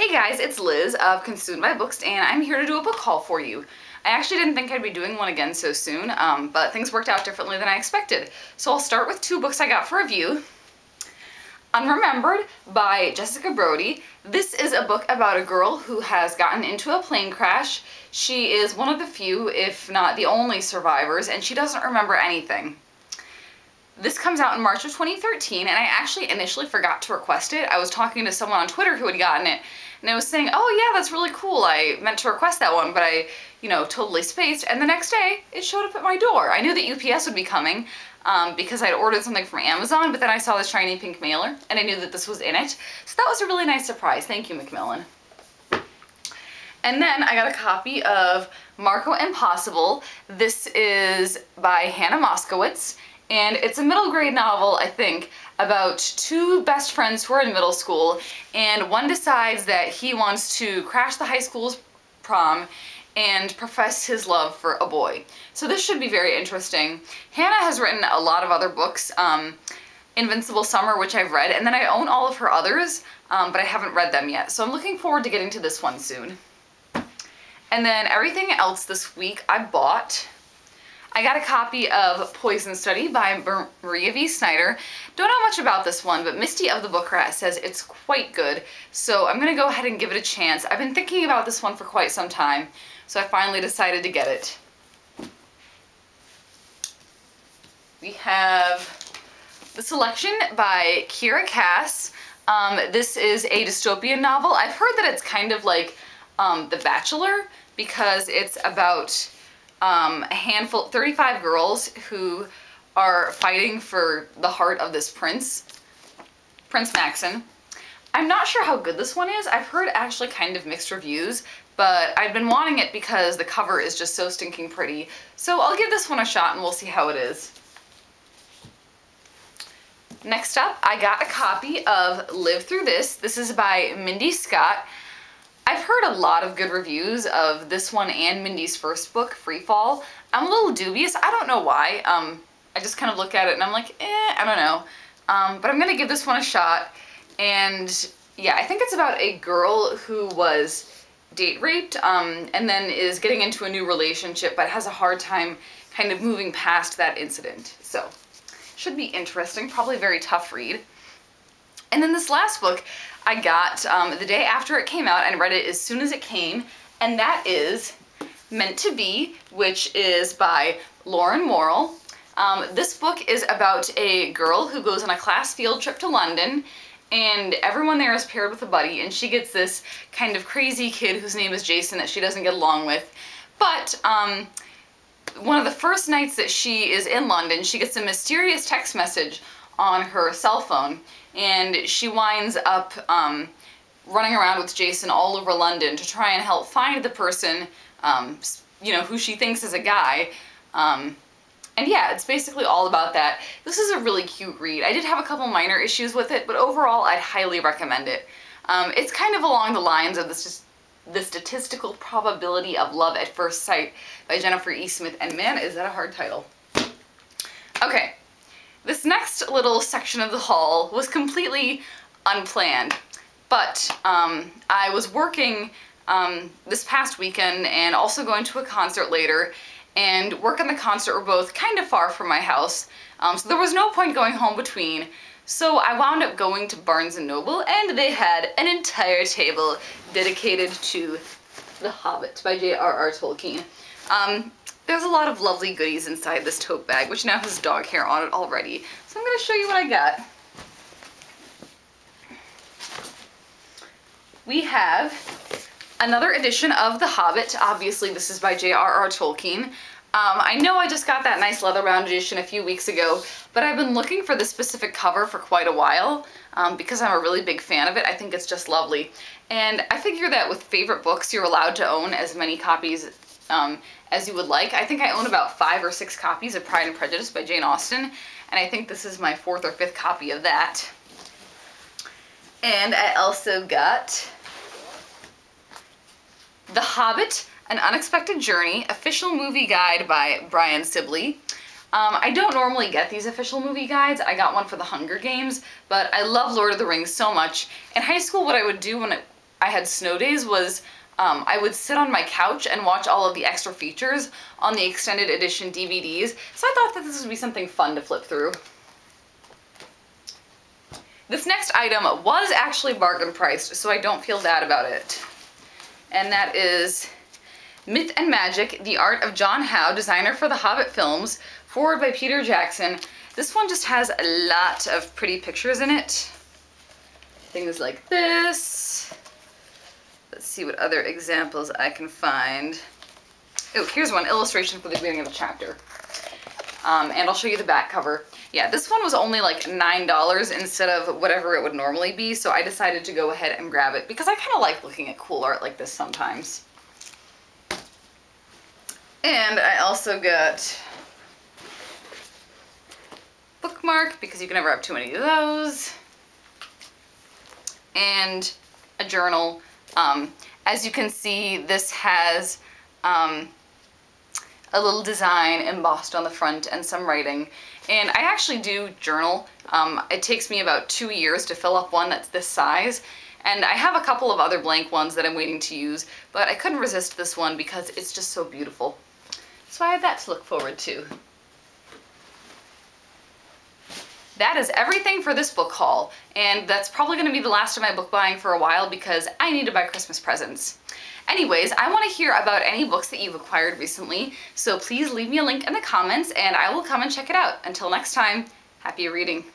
Hey guys, it's Liz of Consumed by Books, and I'm here to do a book haul for you. I actually didn't think I'd be doing one again so soon, but things worked out differently than I expected. So I'll start with two books I got for review. Unremembered by Jessica Brody. This is a book about a girl who has gotten into a plane crash. She is one of the few, if not the only survivors, and she doesn't remember anything. This comes out in March of 2013, and I actually initially forgot to request it. I was talking to someone on Twitter who had gotten it, and I was saying, oh yeah, that's really cool. I meant to request that one, but I, totally spaced, and the next day, it showed up at my door. I knew that UPS would be coming, because I'd ordered something from Amazon, but then I saw this shiny pink mailer, and I knew that this was in it. So that was a really nice surprise. Thank you, Macmillan. And then I got a copy of Marco Impossible. This is by Hannah Moskowitz. And it's a middle grade novel, I think, about two best friends who are in middle school, and one decides that he wants to crash the high school's prom and profess his love for a boy. So this should be very interesting. Hannah has written a lot of other books, Invincible Summer, which I've read, and then I own all of her others, but I haven't read them yet. So I'm looking forward to getting to this one soon. And then everything else this week I bought. I got a copy of Poison Study by Maria V. Snyder. Don't know much about this one, but Misty of the Book Rat says it's quite good, so I'm gonna go ahead and give it a chance. I've been thinking about this one for quite some time, so I finally decided to get it. We have The Selection by Kiera Cass. This is a dystopian novel. I've heard that it's kind of like The Bachelor, because it's about a handful, 35 girls who are fighting for the heart of this prince, Prince Maxon. I'm not sure how good this one is. I've heard actually kind of mixed reviews, but I've been wanting it because the cover is just so stinking pretty. So I'll give this one a shot and we'll see how it is. Next up, I got a copy of Live Through This. This is by Mindy Scott. I've heard a lot of good reviews of this one and Mindy's first book, Free Fall. I'm a little dubious. I don't know why. I just kind of look at it and I'm like, I don't know. But I'm gonna give this one a shot. And yeah, I think it's about a girl who was date raped and then is getting into a new relationship but has a hard time kind of moving past that incident. So, should be interesting. Probably a very tough read. And then this last book I got the day after it came out and read it as soon as it came, and that is Meant to Be, which is by Lauren Morrill. This book is about a girl who goes on a class field trip to London, and everyone there is paired with a buddy, and she gets this kind of crazy kid whose name is Jason that she doesn't get along with. But one of the first nights that she is in London, she gets a mysterious text message on her cell phone, and she winds up running around with Jason all over London to try and help find the person, who she thinks is a guy. And yeah, it's basically all about that. This is a really cute read. I did have a couple minor issues with it, but overall I'd highly recommend it. It's kind of along the lines of the Statistical Probability of Love at First Sight by Jennifer E. Smith, and man, is that a hard title. Okay. This next little section of the haul was completely unplanned, but I was working this past weekend and also going to a concert later, and work and the concert were both kind of far from my house, so there was no point going home between, so I wound up going to Barnes & Noble, and they had an entire table dedicated to The Hobbit by J.R.R. Tolkien. There's a lot of lovely goodies inside this tote bag, which now has dog hair on it already. So I'm going to show you what I got. We have another edition of The Hobbit. Obviously, this is by J.R.R. Tolkien. I know I just got that nice leather-bound edition a few weeks ago, but I've been looking for this specific cover for quite a while because I'm a really big fan of it. I think it's just lovely. And I figure that with favorite books, you're allowed to own as many copies as you would like. I think I own about 5 or 6 copies of Pride and Prejudice by Jane Austen, and I think this is my 4th or 5th copy of that. And I also got The Hobbit, An Unexpected Journey, official movie guide by Brian Sibley. I don't normally get these official movie guides. I got one for The Hunger Games, but I love Lord of the Rings so much. In high school, what I would do when I had snow days was I would sit on my couch and watch all of the extra features on the extended edition DVDs, so I thought that this would be something fun to flip through. This next item was actually bargain priced, so I don't feel bad about it. And that is Myth and Magic, The Art of John Howe, designer for the Hobbit films, forward by Peter Jackson. This one just has a lot of pretty pictures in it. Things like this. Let's see what other examples I can find. Oh, here's one, illustration for the beginning of the chapter. And I'll show you the back cover. Yeah, this one was only like $9 instead of whatever it would normally be, so I decided to go ahead and grab it because I kind of like looking at cool art like this sometimes. And I also got bookmark because you can never have too many of those. And a journal. As you can see, this has a little design embossed on the front and some writing. And I actually do journal. It takes me about 2 years to fill up one that's this size. And I have a couple of other blank ones that I'm waiting to use, but I couldn't resist this one because it's just so beautiful. So I have that to look forward to. That is everything for this book haul, and that's probably going to be the last of my book buying for a while because I need to buy Christmas presents. Anyways, I want to hear about any books that you've acquired recently, so please leave me a link in the comments and I will come and check it out. Until next time, happy reading.